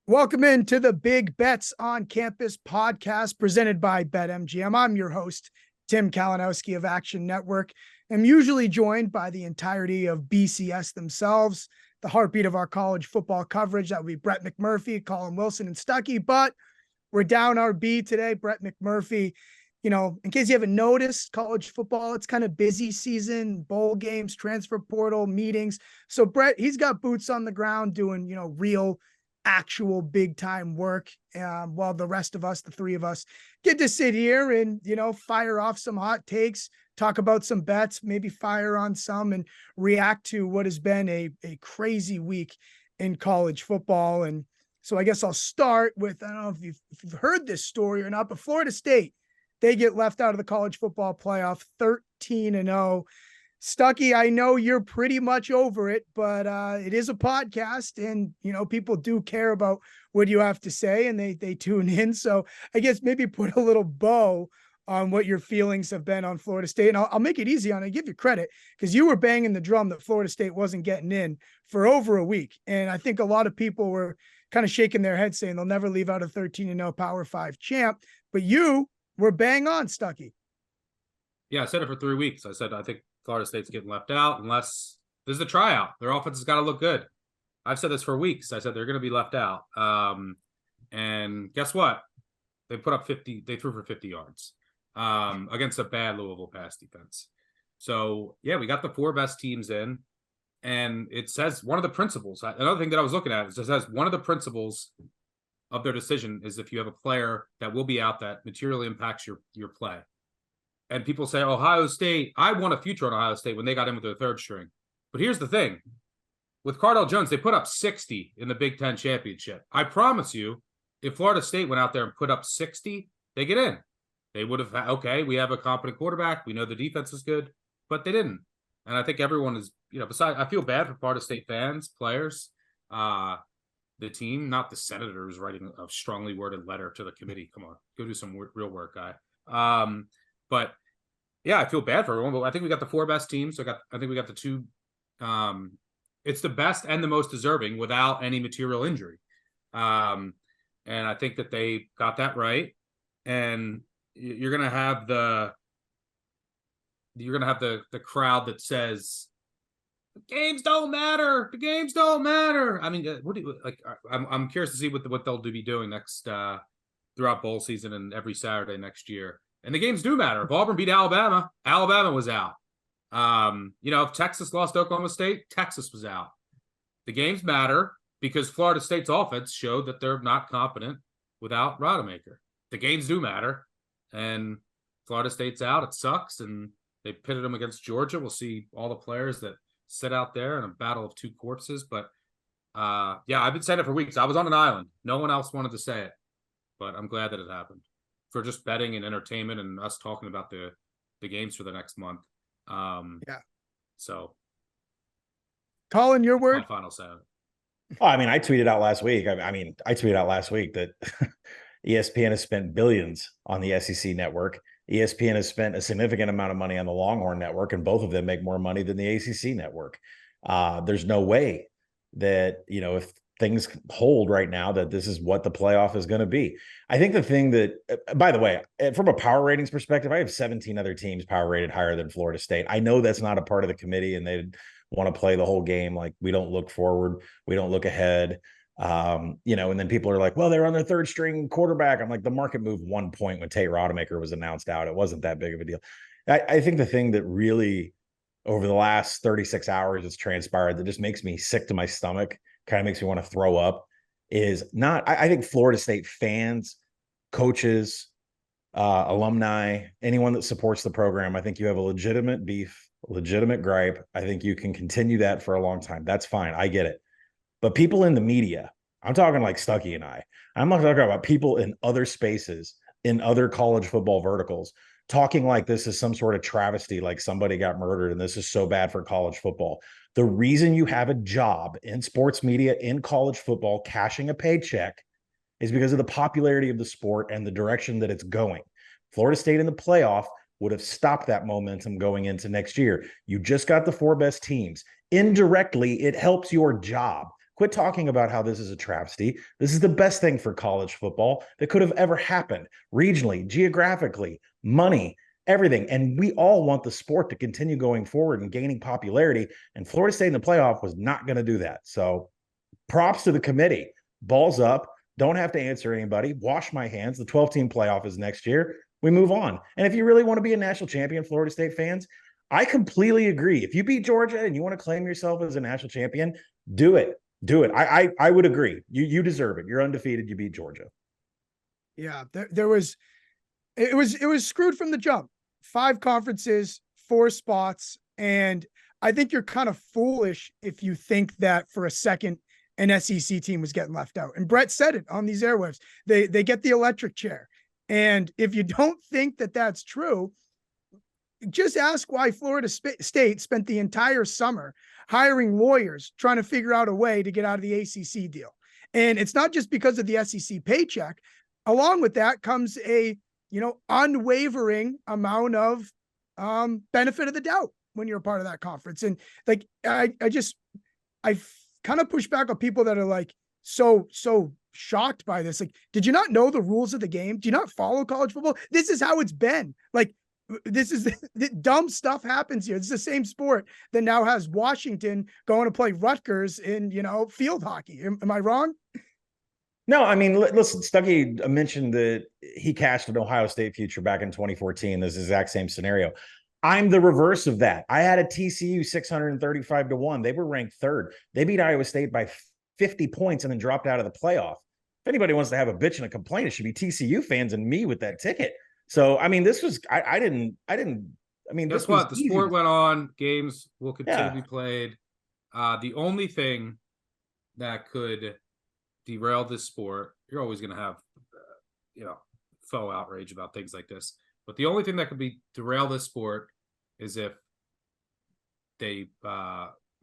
Welcome into the Big Bets on Campus podcast presented by BetMGM. I'm your host, Tim Kalinowski of Action Network. I'm usually joined by the entirety of BCS themselves, the heartbeat of our college football coverage. That would be Brett McMurphy, Colin Wilson, and Stuckey. But we're down our B today, Brett McMurphy. You know, in case you haven't noticed, college football, it's kind of busy season, bowl games, transfer portal, meetings. So Brett, he's got boots on the ground doing, real actual big time work, while the rest of us, the three of us, get to sit here and fire off some hot takes, talk about some bets, maybe fire on some, and react to what has been a crazy week in college football. And so I guess I'll start with, I don't know if you've heard this story or not, but Florida State, they get left out of the college football playoff 13-0. Stuckey, I know you're pretty much over it, but it is a podcast and, people do care about what you have to say and they tune in. So I guess maybe put a little bow on what your feelings have been on Florida State. And I'll make it easy on it, give you credit, because you were banging the drum that Florida State wasn't getting in for over a week. And I think a lot of people were kind of shaking their heads saying they'll never leave out a 13-0 Power 5 champ. But you were bang on, Stuckey. Yeah, I said it for 3 weeks. I said, I think Florida State's getting left out unless there's a tryout. Their offense has got to look good. I've said this for weeks. I said they're going to be left out. And guess what? They put up 50. They threw for 50 yards against a bad Louisville pass defense. So, yeah, we got the four best teams in. And it says one of the principles. Another thing that I was looking at is it says one of the principles of their decision is if you have a player that will be out that materially impacts your play. And people say, Ohio State, I won a future on Ohio State when they got in with their third string. But here's the thing. With Cardale Jones, they put up 60 in the Big Ten championship. I promise you, if Florida State went out there and put up 60, they get in. They would have, okay, we have a competent quarterback. We know the defense is good, but they didn't. And I think everyone is, besides, I feel bad for Florida State fans, players, the team, not the Senators writing a strongly worded letter to the committee. Come on, go do some real work, guy. But yeah, I feel bad for everyone, but I think we got the four best teams. So I think we got the two. It's the best and the most deserving without any material injury. And I think that they got that right. And you're gonna have the crowd that says the games don't matter. The games don't matter. I mean, what do you like? I'm curious to see what they'll be doing next throughout bowl season and every Saturday next year. And the games do matter. If Auburn beat Alabama, Alabama was out. If Texas lost Oklahoma State, Texas was out. The games matter because Florida State's offense showed that they're not competent without Rodemaker. The games do matter. And Florida State's out. It sucks. And they pitted them against Georgia. We'll see all the players that sit out there in a battle of two corpses. But, I've been saying it for weeks. I was on an island. No one else wanted to say it. But I'm glad that it happened. For just betting and entertainment and us talking about the games for the next month. So Colin, your word? My final sound. Oh, I mean, I tweeted out last week. I tweeted out last week that ESPN has spent billions on the SEC network. ESPN has spent a significant amount of money on the Longhorn network, and both of them make more money than the ACC network. There's no way that, if things hold right now, that this is what the playoff is going to be. I think the thing that, by the way, from a power ratings perspective, I have 17 other teams power rated higher than Florida State. I know that's not a part of the committee and they want to play the whole game. Like, we don't look forward. We don't look ahead. And then people are like, well, they're on their third string quarterback. I'm like, the market moved 1 point when Tate Rodemaker was announced out. It wasn't that big of a deal. I think the thing that really over the last 36 hours has transpired that just makes me sick to my stomach, kind of makes me want to throw up, is not, I think Florida State fans, coaches, alumni, anyone that supports the program, I think you have a legitimate beef, legitimate gripe. I think you can continue that for a long time. That's fine. I get it. But people in the media, I'm talking like Stuckey and I'm not talking about people in other spaces, in other college football verticals, talking like this is some sort of travesty, like somebody got murdered and this is so bad for college football. The reason you have a job in sports media, in college football, cashing a paycheck is because of the popularity of the sport and the direction that it's going. Florida State in the playoff would have stopped that momentum going into next year. You just got the four best teams. Indirectly, it helps your job. Quit talking about how this is a travesty. This is the best thing for college football that could have ever happened regionally, geographically, money, everything. And we all want the sport to continue going forward and gaining popularity. And Florida State in the playoff was not going to do that. So props to the committee. Balls up. Don't have to answer anybody. Wash my hands. The 12-team playoff is next year. We move on. And if you really want to be a national champion, Florida State fans, I completely agree. If you beat Georgia and you want to claim yourself as a national champion, do it. Do it. I would agree. You deserve it. You're undefeated. You beat Georgia. Yeah, it was screwed from the jump. 5 conferences, 4 spots, and I think you're kind of foolish if you think that for a second an SEC team was getting left out. And Brett said it on these airwaves. They get the electric chair. And if you don't think that that's true, just ask why Florida State spent the entire summer hiring lawyers trying to figure out a way to get out of the ACC deal. And it's not just because of the SEC paycheck. Along with that comes a, unwavering amount of benefit of the doubt when you're a part of that conference. And like, I kind of push back on people that are like, so shocked by this. Like, did you not know the rules of the game? Do you not follow college football? This is how it's been. Like, this is the dumb stuff happens here. It's the same sport that now has Washington going to play Rutgers in, field hockey. Am I wrong? No, I mean, listen, Stuckey mentioned that he cashed an Ohio State future back in 2014. This exact same scenario. I'm the reverse of that. I had a TCU 635-1. They were ranked 3rd. They beat Iowa State by 50 points and then dropped out of the playoff. If anybody wants to have a bitch and a complaint, it should be TCU fans and me with that ticket. So, I mean, this was, I mean, guess what? The sport went on. Games will continue to be played. The only thing that could derail this sport, you're always going to have, faux outrage about things like this. But the only thing that could derail this sport is if we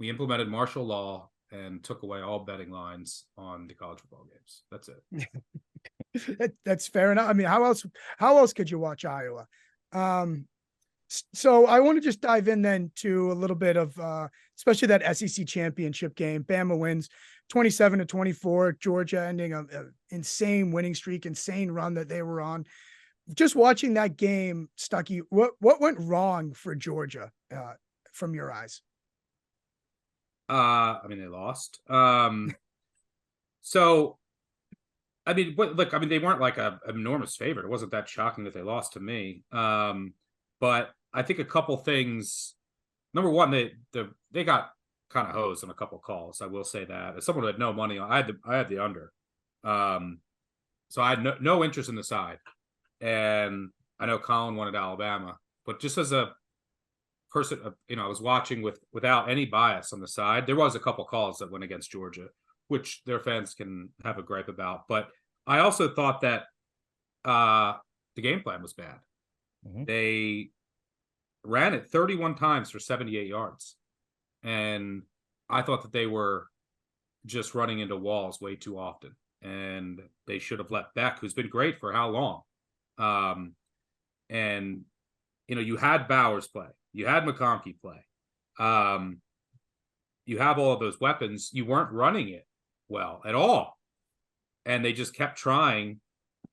implemented martial law and took away all betting lines on the college football games. That's it. That's fair enough. I mean, how else could you watch Iowa? So I want to just dive in then to a little bit of, especially that SEC championship game. Bama wins 27-24. Georgia ending an insane winning streak, insane run that they were on. Just watching that game, Stuckey, what went wrong for Georgia from your eyes? I mean, they lost. So, I mean, they weren't like an enormous favorite. It wasn't that shocking that they lost to me. But I think a couple things. Number one, they got kind of hosed on a couple calls. I will say that. As someone who had no money on, I had the under. So I had no interest in the side. And I know Colin wanted Alabama, but just as a person, I was watching without any bias on the side. There was a couple calls that went against Georgia, which their fans can have a gripe about. But I also thought that the game plan was bad. Mm-hmm. They ran it 31 times for 78 yards. And I thought that they were just running into walls way too often. And they should have let Beck, who's been great for how long? And you had Bowers play, you had McConkey play, you have all of those weapons. You weren't running it well at all, and they just kept trying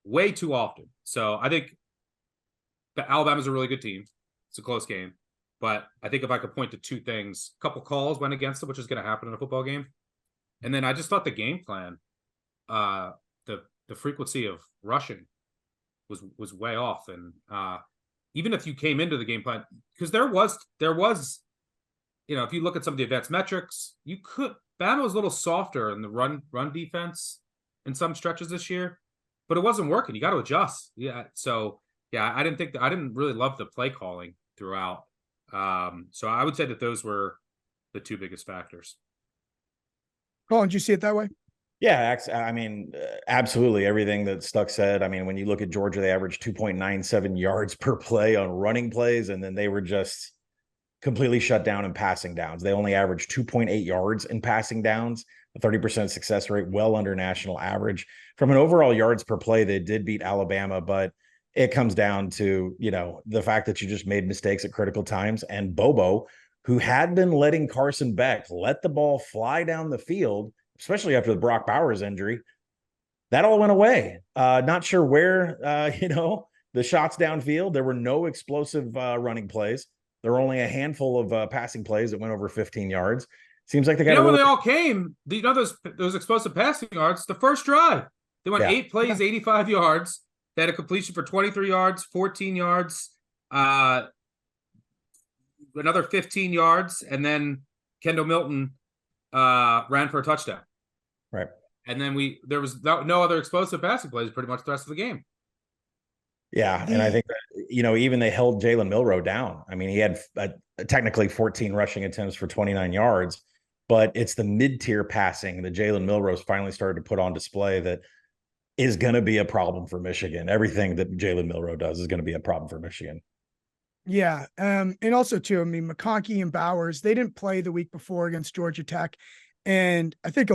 way too often. So I think that Alabama's a really good team. It's a close game, but I think if I could point to two things, a couple calls went against it, which is going to happen in a football game, and then I just thought the game plan, the frequency of rushing was way off. And even if you came into the game plan, because there was, if you look at some of the advanced metrics, Bama was a little softer in the run defense in some stretches this year, but it wasn't working. You got to adjust. Yeah. So yeah, I didn't really love the play calling throughout. So I would say that those were the two biggest factors. Colin, did you see it that way? Yeah, I mean, absolutely everything that Stuck said. I mean, when you look at Georgia, they averaged 2.97 yards per play on running plays, and then they were just completely shut down in passing downs. They only averaged 2.8 yards in passing downs, a 30% success rate, well under national average. From an overall yards per play, they did beat Alabama, but it comes down to, the fact that you just made mistakes at critical times. And Bobo, who had been letting Carson Beck let the ball fly down the field especially after the Brock Bowers injury, that all went away. Not sure where, the shots downfield. There were no explosive running plays. There were only a handful of passing plays that went over 15 yards. Seems like they got where they all came. Those explosive passing yards. The first drive, they went 8 plays, 85 yards. They had a completion for 23 yards, 14 yards, another 15 yards, and then Kendall Milton ran for a touchdown. Right. And then there was no other explosive passing plays pretty much the rest of the game. Yeah, and I think that, even they held Jalen Milroe down. I mean, he had technically 14 rushing attempts for 29 yards, but it's the mid-tier passing that Jalen Milroe's finally started to put on display that is going to be a problem for Michigan. Everything that Jalen Milroe does is going to be a problem for Michigan. Yeah, and also too, I mean, McConkey and Bowers, they didn't play the week before against Georgia Tech. And I think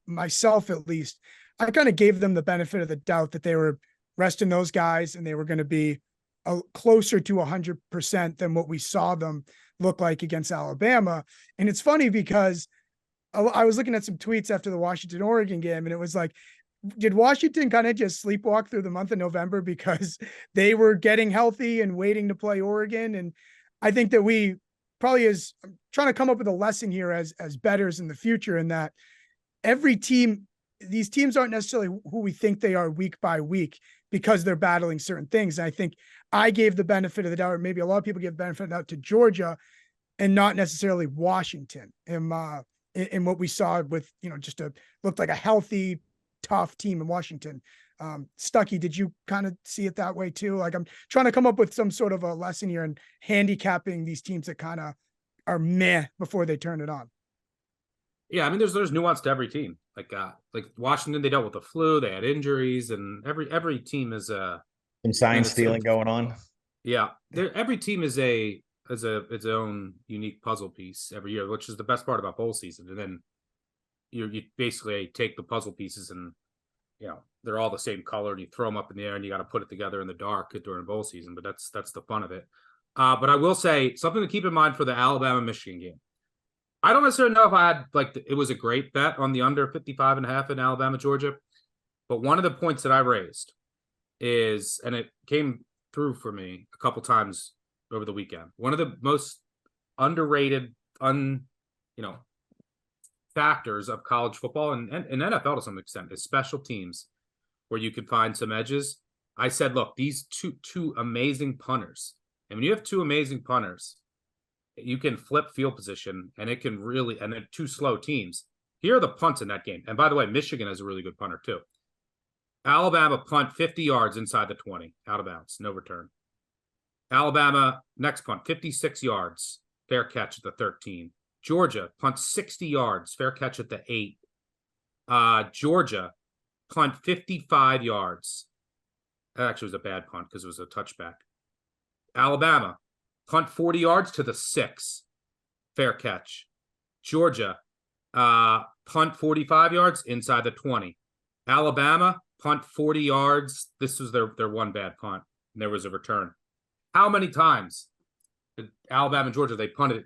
myself at least, I kind of gave them the benefit of the doubt that they were resting those guys and they were going to be closer to 100% than what we saw them look like against Alabama. And it's funny because I was looking at some tweets after the Washington-Oregon game, and it was like, did Washington kind of just sleepwalk through the month of November because they were getting healthy and waiting to play Oregon? And I think that we probably I'm trying to come up with a lesson here as bettors in the future, in that every team, these teams aren't necessarily who we think they are week by week because they're battling certain things. And I think I gave the benefit of the doubt, or maybe a lot of people give benefit of the doubt to Georgia and not necessarily Washington. And in what we saw with, just looked like a healthy, tough team in Washington. Stuckey, did you kind of see it that way too? Like, I'm trying to come up with some sort of a lesson here in handicapping these teams that kind of are meh before they turn it on. Yeah, I mean, there's nuance to every team. Like Washington, they dealt with the flu, they had injuries, and every team is some sign stealing going on. Yeah, every team is its own unique puzzle piece every year, which is the best part about bowl season. And then you basically take the puzzle pieces and they're all the same color, and you throw them up in the air, and you got to put it together in the dark during bowl season. But that's the fun of it. But I will say something to keep in mind for the Alabama-Michigan game. I don't necessarily know if I had it was a great bet on the under 55.5 in Alabama, Georgia. But one of the points that I raised is, and it came through for me a couple times over the weekend, one of the most underrated, factors of college football and NFL to some extent is special teams, where you can find some edges. I said, look, these two amazing punters, and when you have two amazing punters, you can flip field position, and it can really, and they're two slow teams. Here are the punts in that game. And by the way, Michigan is a really good punter too. Alabama punt 50 yards inside the 20, out of bounds, no return. Alabama next punt 56 yards, fair catch at the 13. Georgia punt 60 yards, fair catch at the 8. Georgia punt 55 yards. That actually was a bad punt because it was a touchback. Alabama punt 40 yards to the 6, fair catch. Georgia punt 45 yards inside the 20. Alabama punt 40 yards. This was their one bad punt, and there was a return. How many times did Alabama and Georgia, they punted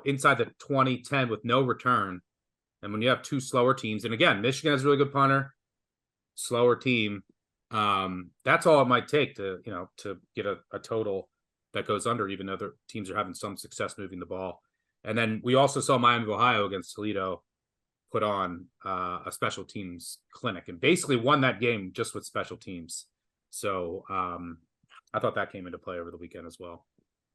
inside the 20-10 with no return? And when you have two slower teams, and again, Michigan has a really good punter, slower team, that's all it might take to get a total that goes under, even though other teams are having some success moving the ball. And then we also saw Miami of Ohio against Toledo put on a special teams clinic and basically won that game just with special teams. So I thought that came into play over the weekend as well.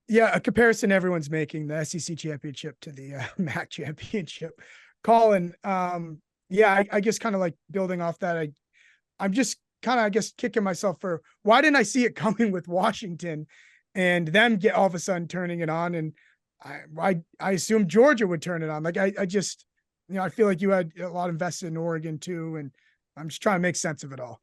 Yeah, a comparison everyone's making, the SEC championship to the MAC championship. Colin, I guess kind of like building off that, I'm just kind of, I guess, kicking myself for why didn't I see it coming with Washington and them get all of a sudden turning it on? And I assumed Georgia would turn it on. Like I just, I feel like you had a lot invested in Oregon too, and I'm just trying to make sense of it all.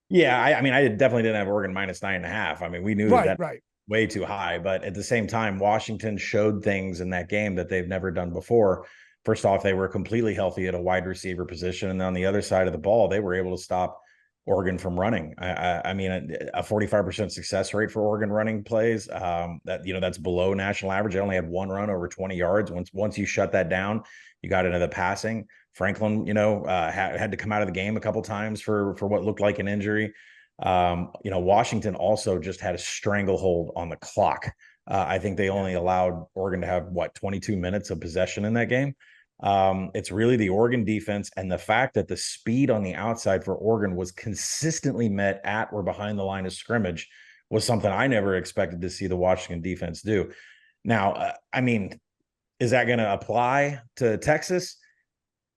Yeah, I mean, I definitely didn't have Oregon minus 9.5. I mean, we knew that right. Way too high, but at the same time, Washington showed things in that game that they've never done before. First off, they were completely healthy at a wide receiver position, and on the other side of the ball, they were able to stop Oregon from running. I mean, a 45% success rate for Oregon running plays. That's below national average. They only had one run over 20 yards. Once you shut that down, you got into the passing. Franklin, had to come out of the game a couple times for what looked like an injury. Washington also just had a stranglehold on the clock. I think they only allowed Oregon to have 22 minutes of possession in that game. It's really the Oregon defense, and the fact that the speed on the outside for Oregon was consistently met at or behind the line of scrimmage was something I never expected to see the Washington defense do. Now, is that going to apply to Texas?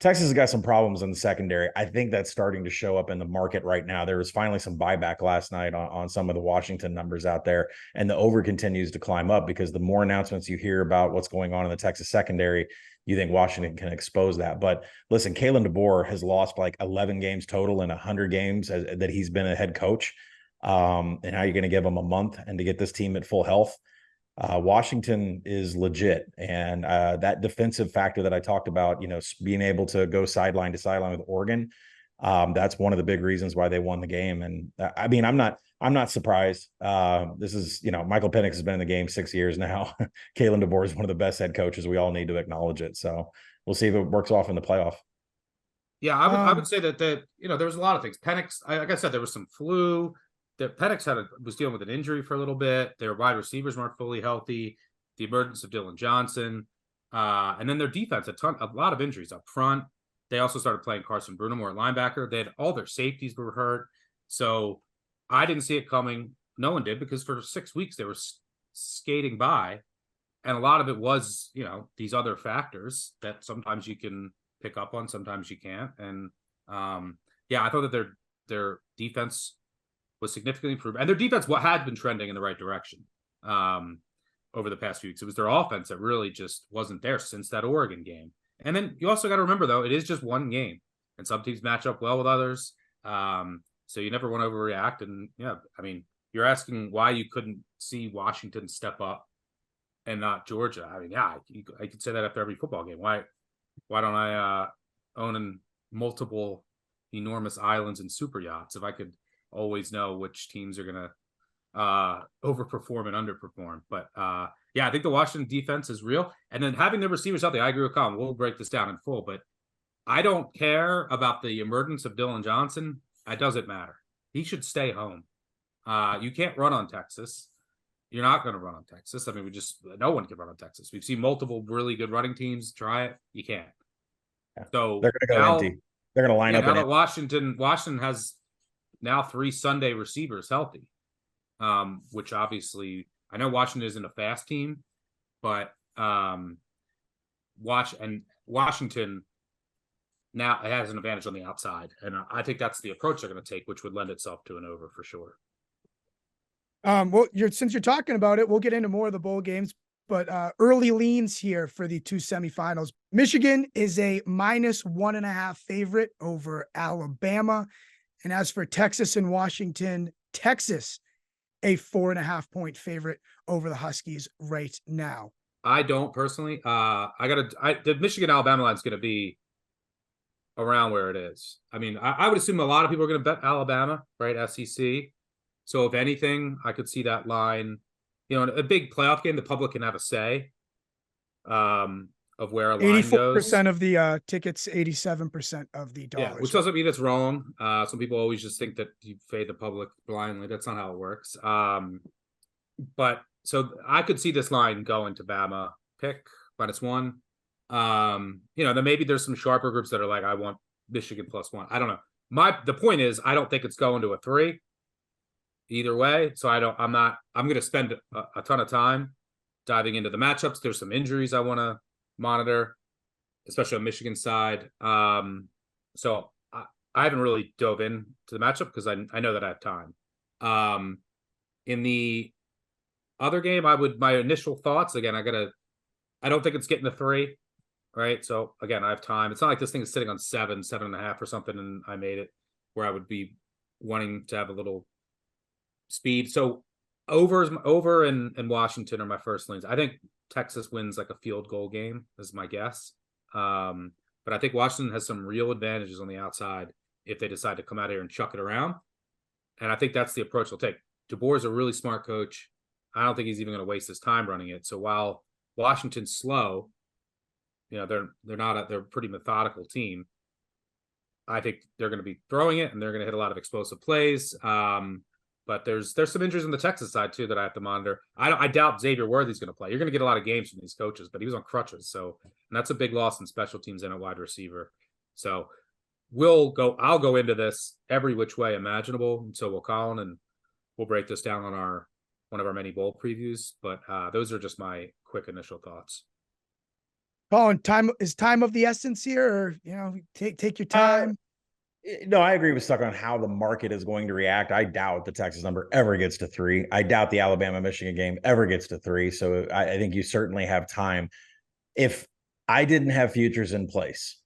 Texas has got some problems in the secondary. I think that's starting to show up in the market right now. There was finally some buyback last night on some of the Washington numbers out there, and the over continues to climb up because the more announcements you hear about what's going on in the Texas secondary, you think Washington can expose that. But listen, Kalen DeBoer has lost like 11 games total in 100 games that he's been a head coach. And now you're going to give him a month and to get this team at full health. Washington is legit. And that defensive factor that I talked about, being able to go sideline to sideline with Oregon, that's one of the big reasons why they won the game. And I'm not surprised. This is, Michael Penix has been in the game 6 years now. Kalen DeBoer is one of the best head coaches. We all need to acknowledge it. So we'll see if it works off in the playoff. Yeah, I would say that there was a lot of things. Penix, like I said, there was some flu. That Penix was dealing with an injury for a little bit. Their wide receivers weren't fully healthy. The emergence of Dylan Johnson, and then their defense, a lot of injuries up front. They also started playing Carson Bruno more at linebacker. They had all their safeties were hurt, so I didn't see it coming. No one did, because for 6 weeks they were skating by, and a lot of it was these other factors that sometimes you can pick up on, sometimes you can't. And I thought that their defense was significantly improved, and their defense had been trending in the right direction over the past few weeks. It was their offense that really just wasn't there since that Oregon game. And then you also got to remember, though, it is just one game, and some teams match up well with others, so you never want to overreact. And you're asking why you couldn't see Washington step up and not Georgia. I could say that after every football game. Why don't I own multiple enormous islands and super yachts if I could always know which teams are going to overperform and underperform? But I think the Washington defense is real. And then having the receivers healthy, I agree with Colin. We'll break this down in full, but I don't care about the emergence of Dylan Johnson. It doesn't matter. He should stay home. You can't run on Texas. You're not going to run on Texas. No one can run on Texas. We've seen multiple really good running teams try it. You can't. Yeah. So they're going to go empty. They're going to line up. Now that Washington has now 3 Sunday receivers healthy, which obviously I know Washington isn't a fast team, but Washington now has an advantage on the outside, and I think that's the approach they're going to take, which would lend itself to an over for sure. Since you're talking about it, we'll get into more of the bowl games, but early leans here for the 2 semifinals. Michigan is a -1.5 favorite over Alabama. And as for Texas and Washington, Texas, a 4.5 point favorite over the Huskies right now. I don't personally. The Michigan Alabama line is going to be around where it is. I would assume a lot of people are going to bet Alabama, right? SEC. So if anything, I could see that line. In a big playoff game, the public can have a say of where a line goes. 84% of the tickets, 87% of the dollars. Yeah, which doesn't mean it's wrong. Some people always just think that you fade the public blindly. That's not how it works. But so I could see this line going to Bama pick -1. Then maybe there's some sharper groups that are like, I want Michigan +1. I don't know. The point is, I don't think it's going to a 3 either way. So I'm going to spend a ton of time diving into the matchups. There's some injuries I want to monitor, especially on Michigan side. So I haven't really dove into the matchup because I know that I have time. In the other game, my initial thoughts, again, I don't think it's getting to 3, right? So again, I have time. It's not like this thing is sitting on 7.5 or something, and I made it where I would be wanting to have a little speed. So over and Washington are my first leans. I think Texas wins like a field goal game is my guess. But I think Washington has some real advantages on the outside. if they decide to come out here and chuck it around. And I think that's the approach they'll take. DeBoer is a really smart coach. I don't think he's even going to waste his time running it. So while Washington's slow, they're a pretty methodical team. I think they're going to be throwing it, and they're going to hit a lot of explosive plays. But there's some injuries on the Texas side too that I have to monitor. I doubt Xavier Worthy's going to play. You're going to get a lot of games from these coaches, but he was on crutches, so and that's a big loss in special teams and a wide receiver. So I'll go into this every which way imaginable, and so will Colin, and we'll break this down on one of our many bowl previews. But those are just my quick initial thoughts. Colin, time of the essence here, or take your time. No, I agree with Stuck on how the market is going to react. I doubt the Texas number ever gets to 3. I doubt the Alabama-Michigan game ever gets to 3. So I think you certainly have time. If I didn't have futures in place,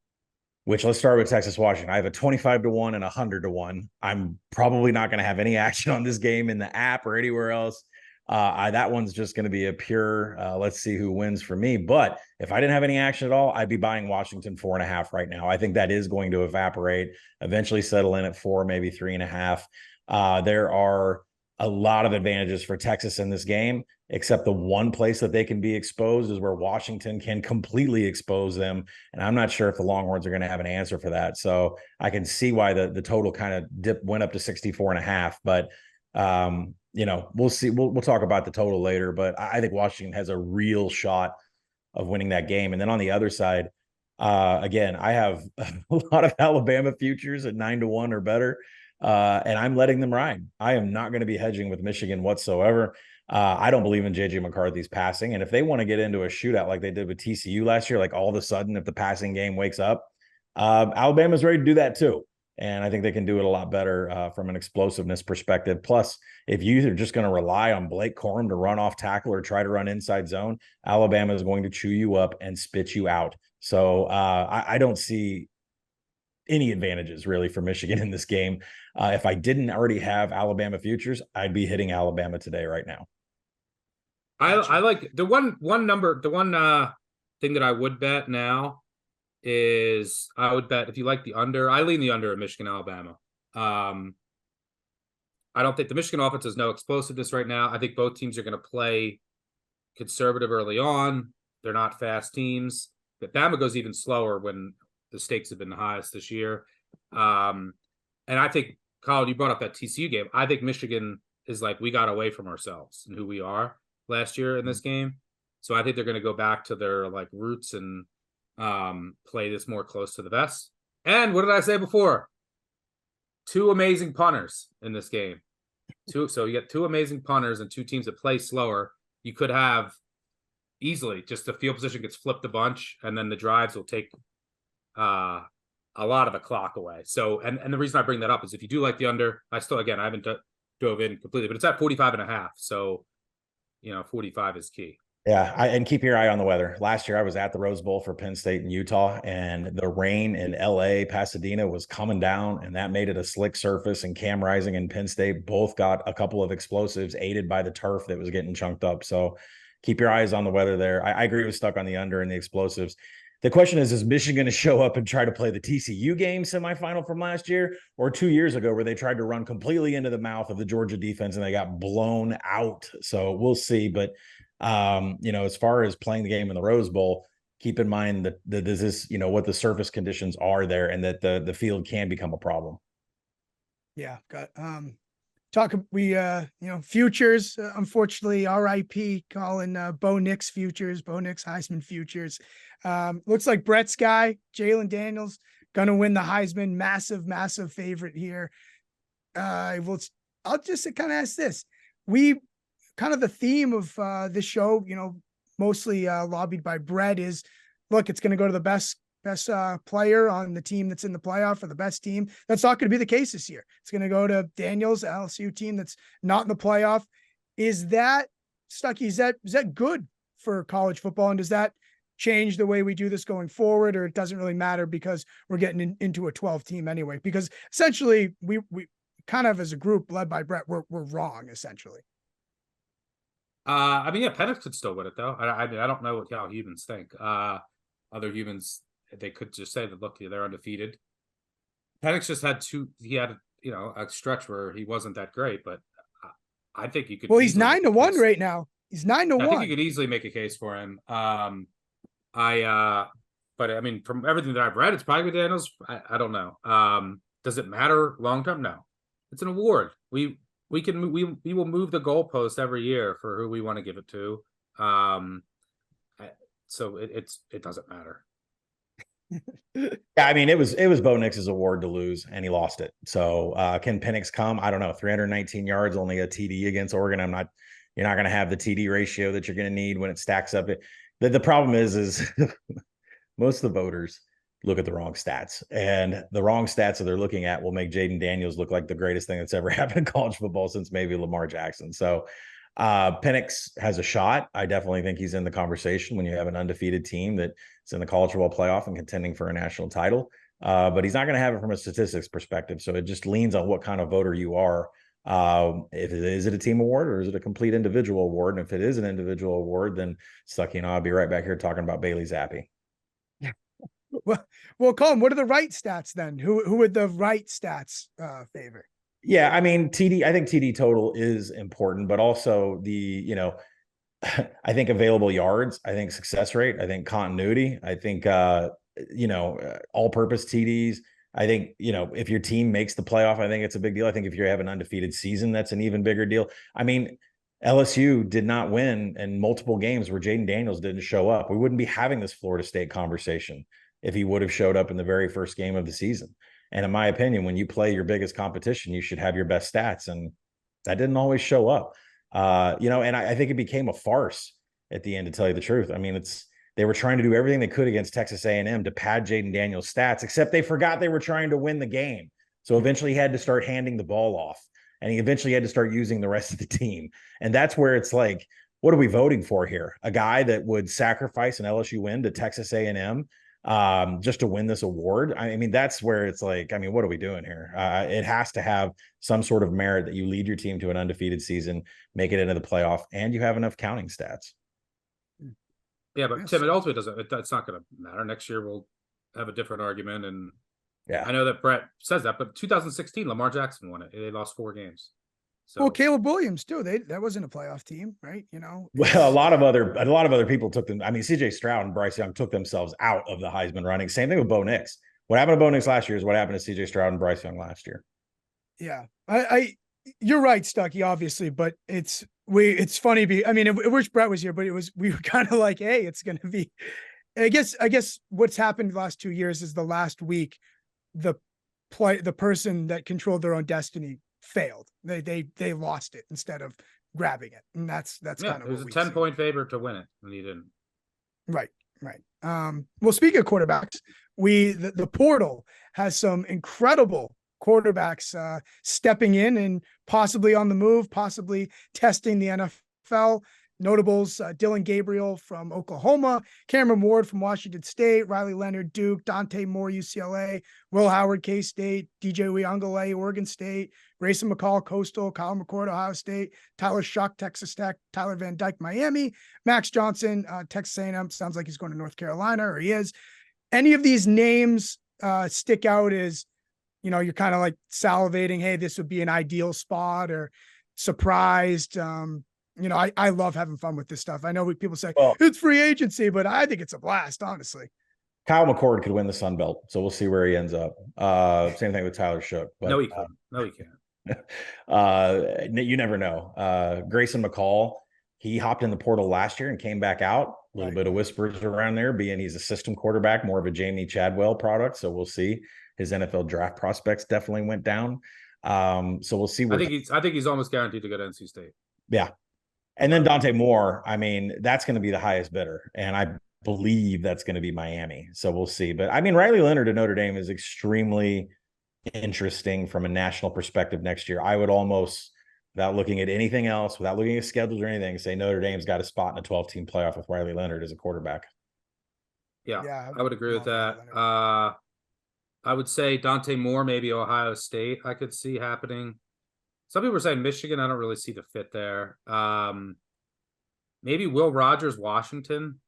which let's start with Texas-Washington. I have a 25-1 and 100-1. I'm probably not going to have any action on this game in the app or anywhere else. That one's just going to be a pure, let's see who wins for me. But if I didn't have any action at all, I'd be buying Washington 4.5 right now. I think that is going to evaporate, eventually settle in at 4, maybe 3.5. There are a lot of advantages for Texas in this game, except the one place that they can be exposed is where Washington can completely expose them. And I'm not sure if the Longhorns are going to have an answer for that. So I can see why the total kind of went up to 64.5. But, we'll see. We'll talk about the total later, but I think Washington has a real shot of winning that game. And then on the other side, again, I have a lot of Alabama futures at 9-1 or better, and I'm letting them ride. I am not going to be hedging with Michigan whatsoever. I don't believe in JJ McCarthy's passing, and if they want to get into a shootout like they did with TCU last year, like all of a sudden, if the passing game wakes up, Alabama's ready to do that too. And I think they can do it a lot better from an explosiveness perspective. Plus, if you are just going to rely on Blake Corum to run off tackle or try to run inside zone, Alabama is going to chew you up and spit you out. So I don't see any advantages really for Michigan in this game. If I didn't already have Alabama futures, I'd be hitting Alabama today right now. I like the one thing that I would bet now is I would bet if you like the under, I lean the under at Michigan, Alabama. I don't think the Michigan offense has no explosiveness right now. I think both teams are going to play conservative early on. They're not fast teams. But Bama goes even slower when the stakes have been the highest this year. And I think, Colin, you brought up that TCU game. I think Michigan is like, we got away from ourselves and who we are last year in this game. So I think they're going to go back to their like roots and play this more close to the vest. And what did I say before? 2 amazing punters in this game. So you get 2 amazing punters and 2 teams that play slower. You could have easily just the field position gets flipped a bunch, and then the drives will take a lot of the clock away. So, and the reason I bring that up is if you do like the under, I haven't dove in completely, but it's at 45.5. So, 45 is key. Yeah, and keep your eye on the weather. Last year, I was at the Rose Bowl for Penn State and Utah, and the rain in LA, Pasadena was coming down, and that made it a slick surface. And Cam Rising and Penn State both got a couple of explosives aided by the turf that was getting chunked up. So keep your eyes on the weather there. I agree with Stuck on the under and the explosives. The question is Michigan going to show up and try to play the TCU game semifinal from last year or 2 years ago where they tried to run completely into the mouth of the Georgia defense and they got blown out? So we'll see. But as far as playing the game in the Rose Bowl, keep in mind that this is, what the surface conditions are there and that the field can become a problem. Yeah. Got, futures, unfortunately, RIP Colin, Bo Nix futures, Bo Nix Heisman futures. Looks like Brett's guy, Jalen Daniels, going to win the Heisman. Massive favorite here. I'll just kind of ask this. Kind of the theme of this show, mostly lobbied by Brett is, look, it's going to go to the best player on the team that's in the playoff, or the best team. That's not going to be the case this year. It's going to go to Daniels, LSU team that's not in the playoff. Is that, Stucky, is that good for college football? And does that change the way we do this going forward, or it doesn't really matter because we're getting into a 12 team anyway? Because essentially we kind of, as a group led by Brett, we're wrong essentially. Penix could still win it though. I don't know how humans think. Other humans, they could just say that, look, they're undefeated. Penix just had he had, a stretch where he wasn't that great, but I think you could. Well, he's easily make a 9-1 case. right now. He's 9-1. I think you could easily make a case for him. But I mean, from everything that I've read, it's probably Daniels. I don't know. Does it matter long term? No, it's an award. We will move the goalpost every year for who we want to give it to. So it doesn't matter. Yeah, I mean, it was Bo Nix's award to lose, and he lost it. So can Penix come? I don't know. 319 yards, only a TD against Oregon. You're not going to have the TD ratio that you're going to need when it stacks up. The problem is most of the voters look at the wrong stats, and the wrong stats that they're looking at will make Jaden Daniels look like the greatest thing that's ever happened in college football since maybe Lamar Jackson. So Penix has a shot. I definitely think he's in the conversation when you have an undefeated team that's in the college football playoff and contending for a national title. But he's not going to have it from a statistics perspective. So it just leans on what kind of voter you are. Is it a team award or is it a complete individual award? And if it is an individual award, then Stucky and I'll be right back here talking about Bailey Zappi. Well, Colin, what are the right stats then? Who would the right stats favor? Yeah, I mean, I think TD total is important, but also I think available yards, I think success rate, I think continuity, I think, all-purpose TDs. I think, if your team makes the playoff, I think it's a big deal. I think if you have an undefeated season, that's an even bigger deal. I mean, LSU did not win in multiple games where Jaden Daniels didn't show up. We wouldn't be having this Florida State conversation if he would have showed up in the very first game of the season. And in my opinion, when you play your biggest competition, you should have your best stats. And that didn't always show up. And I think it became a farce at the end, to tell you the truth. I mean, they were trying to do everything they could against Texas A&M to pad Jaden Daniels' stats, except they forgot they were trying to win the game. So eventually he had to start handing the ball off, and he eventually had to start using the rest of the team. And that's where it's like, what are we voting for here? A guy that would sacrifice an LSU win to Texas A&M just to win this award? I mean, that's where it's like, I mean, what are we doing here? It has to have some sort of merit that you lead your team to an undefeated season, make it into the playoff, and you have enough counting stats. Yeah, but Tim, it ultimately doesn't. That's not going to matter. Next year we'll have a different argument, and yeah, I know that Brett says that, but 2016 Lamar Jackson won it. They lost 4 games. So, well, Caleb Williams too. That wasn't a playoff team, right? Well, a lot of other people took them. I mean, CJ Stroud and Bryce Young took themselves out of the Heisman running. Same thing with Bo Nix. What happened to Bo Nix last year is what happened to CJ Stroud and Bryce Young last year. Yeah, you're right, Stucky, obviously, but it's funny. I wish Brett was here, but we were kind of like, hey, it's going to be. I guess what's happened the last 2 years is the last week, the person that controlled their own destiny failed. They lost it instead of grabbing it, and that's kind of. It was a 10-point favorite to win it, and he didn't. Right. Well, speaking of quarterbacks, the portal has some incredible quarterbacks stepping in and possibly on the move, possibly testing the NFL. Notables, Dylan Gabriel from Oklahoma, Cameron Ward from Washington State, Riley Leonard, Duke, Dante Moore, UCLA, Will Howard, K-State, DJ Uiagalelei, Oregon State, Grayson McCall, Coastal, Kyle McCord, Ohio State, Tyler Shuck, Texas Tech, Tyler Van Dyke, Miami, Max Johnson, Texas A&M. Sounds like he's going to North Carolina, or he is. Any of these names stick out as, you're kind of like salivating, hey, this would be an ideal spot, or surprised? I love having fun with this stuff. I know people say it's free agency, but I think it's a blast, honestly. Kyle McCord could win the Sun Belt, so we'll see where he ends up. Same thing with Tyler Shook. But, no, he can't. No, he can't. You never know. Grayson McCall, he hopped in the portal last year and came back out. A little bit of whispers around there, being he's a system quarterback, more of a Jamie Chadwell product. So we'll see. His NFL draft prospects definitely went down. So we'll see. I think he's almost guaranteed to go to NC State. Yeah. And then Dante Moore, I mean, that's going to be the highest bidder. And I believe that's going to be Miami. So we'll see. But I mean, Riley Leonard at Notre Dame is extremely interesting from a national perspective next year. I would almost, without looking at anything else, without looking at schedules or anything, say Notre Dame's got a spot in a 12-team playoff with Riley Leonard as a quarterback. Yeah, I would agree with that. I would say Dante Moore, maybe Ohio State, I could see happening. Some people are saying Michigan. I don't really see the fit there. Maybe Will Rogers, Washington.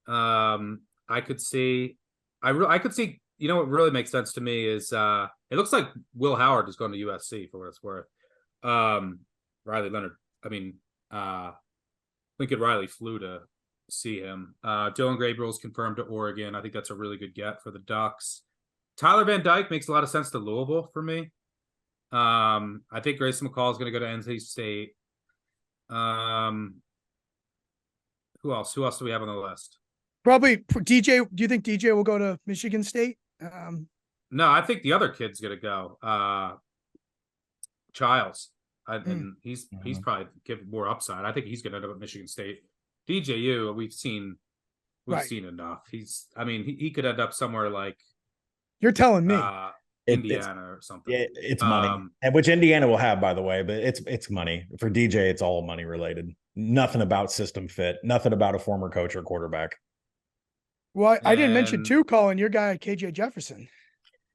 I could see. I could see. you know what really makes sense to me is it looks like Will Howard is going to USC for what it's worth. Riley Leonard. I mean, Lincoln Riley flew to see him. Dylan Gabriel's confirmed to Oregon. I think that's a really good get for the Ducks. Tyler Van Dyke makes a lot of sense to Louisville for me. I think Grayson McCall is going to go to NC State. Who else? Who else do we have on the list? Probably DJ. Do you think DJ will go to Michigan State? No, I think the other kid's going to go. Childs. And he's probably given more upside. I think he's going to end up at Michigan State. DJU, we've seen enough. He could end up somewhere like you're telling me Indiana or something. It's money, and which Indiana will have, by the way. But it's money for DJ. It's all money related. Nothing about system fit. Nothing about a former coach or quarterback. Well, I didn't mention too, Colin, your guy KJ Jefferson.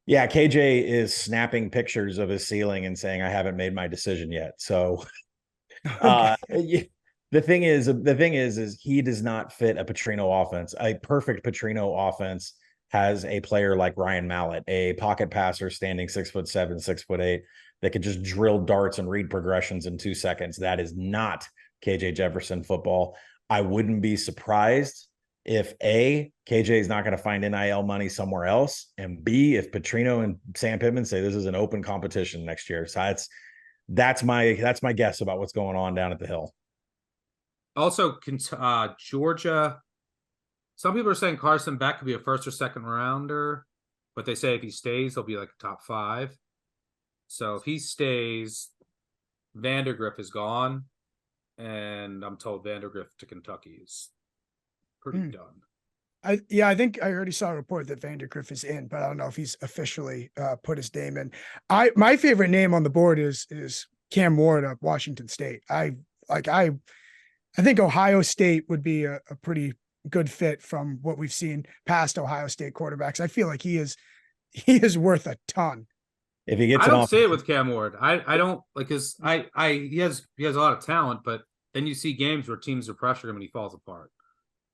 Yeah, KJ is snapping pictures of his ceiling and saying, "I haven't made my decision yet." So, the thing is he does not fit a Petrino offense. A perfect Petrino offense has a player like Ryan Mallett, a pocket passer standing 6'7", 6'8", that could just drill darts and read progressions in 2 seconds. That is not KJ Jefferson football. I wouldn't be surprised if A, KJ is not going to find NIL money somewhere else, and B, if Petrino and Sam Pittman say this is an open competition next year. So that's my guess about what's going on down at the Hill. Also, Georgia. Some people are saying Carson Beck could be a first or second rounder, but they say if he stays, he'll be like a top 5. So if he stays, Vandergriff is gone, and I'm told Vandergriff to Kentucky is pretty done. I think I already saw a report that Vandergriff is in, but I don't know if he's officially put his name in. My favorite name on the board is Cam Ward of Washington State. I think Ohio State would be a pretty good fit from what we've seen past Ohio State quarterbacks. I feel like he is worth a ton. If he gets, I don't see it with Cam Ward. I don't like his. He has a lot of talent, but then you see games where teams are pressuring him and he falls apart.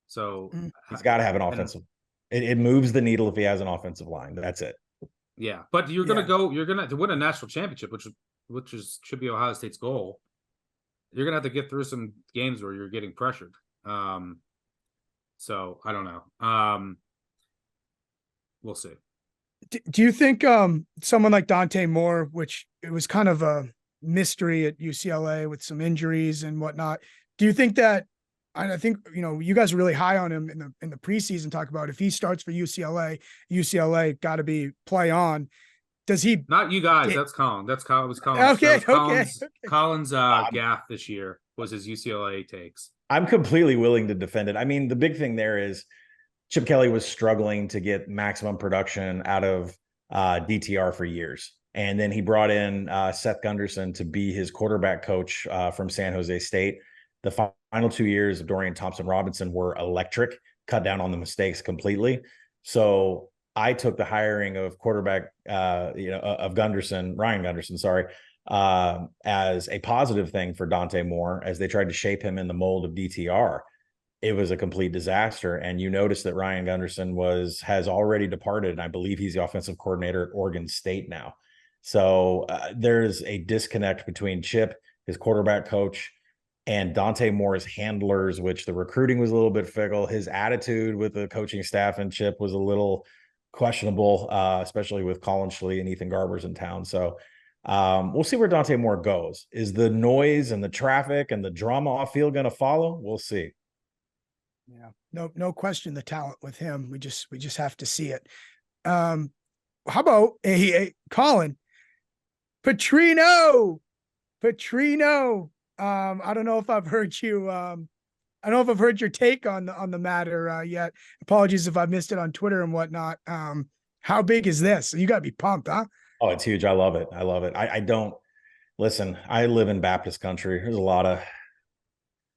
So he's got to have an offensive. It moves the needle if he has an offensive line. That's it. Yeah, but you're gonna to win a national championship, which should be Ohio State's goal. You're gonna have to get through some games where you're getting pressured. So I don't know. We'll see. Do you think someone like Dante Moore, which it was kind of a mystery at UCLA with some injuries and whatnot, do you think that? I think you guys are really high on him in the preseason. Talk about if he starts for UCLA got to be play on. Does he? Not you guys. That's Colin. That's Colin. It was Collins. Okay. Collins gaff this year was his UCLA takes. I'm completely willing to defend it. I mean, the big thing there is Chip Kelly was struggling to get maximum production out of DTR for years. And then he brought in Seth Gunderson to be his quarterback coach from San Jose State. The final 2 years of Dorian Thompson-Robinson were electric, cut down on the mistakes completely. So I took the hiring of quarterback, of Ryan Gunderson, as a positive thing for Dante Moore as they tried to shape him in the mold of DTR. It was a complete disaster. And you notice that Ryan Gunderson has already departed. And I believe he's the offensive coordinator at Oregon State now. So there's a disconnect between Chip, his quarterback coach, and Dante Moore's handlers, which the recruiting was a little bit fickle. His attitude with the coaching staff and Chip was a little questionable, especially with Colin Schlee and Ethan Garber's in town. So we'll see where Dante Moore goes. Is the noise and the traffic and the drama off field going to follow? We'll see. Yeah, no question. The talent with him, we just have to see it. How about Colin Petrino? I don't know if I've heard you. I don't know if I've heard your take on the matter yet. Apologies if I missed it on Twitter and whatnot. How big is this? You got to be pumped, huh? Oh, it's huge. I love it. I don't listen. I live in Baptist country. There's a lot of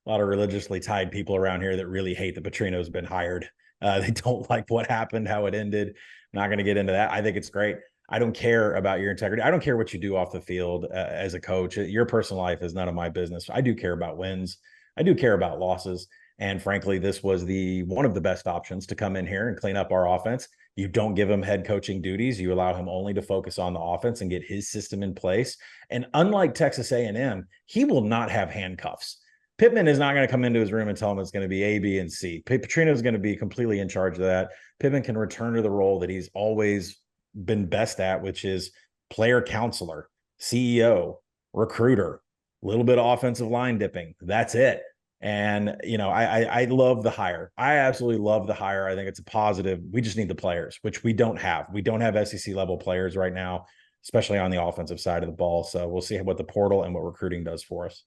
religiously tied people around here that really hate that Petrino's been hired. They don't like what happened, how it ended. I'm not going to get into that. I think it's great. I don't care about your integrity. I don't care what you do off the field as a coach. Your personal life is none of my business. I do care about wins. I do care about losses. And frankly, this was one of the best options to come in here and clean up our offense, You don't give him head coaching duties. You allow him only to focus on the offense and get his system in place. And unlike Texas A&M, he will not have handcuffs. Pittman is not going to come into his room and tell him it's going to be A, B, and C. Petrino is going to be completely in charge of that. Pittman can return to the role that he's always been best at, which is player counselor, CEO, recruiter, a little bit of offensive line dipping. That's it. And, I love the hire. I absolutely love the hire. I think it's a positive. We just need the players, which we don't have. We don't have SEC level players right now, especially on the offensive side of the ball. So we'll see what the portal and what recruiting does for us.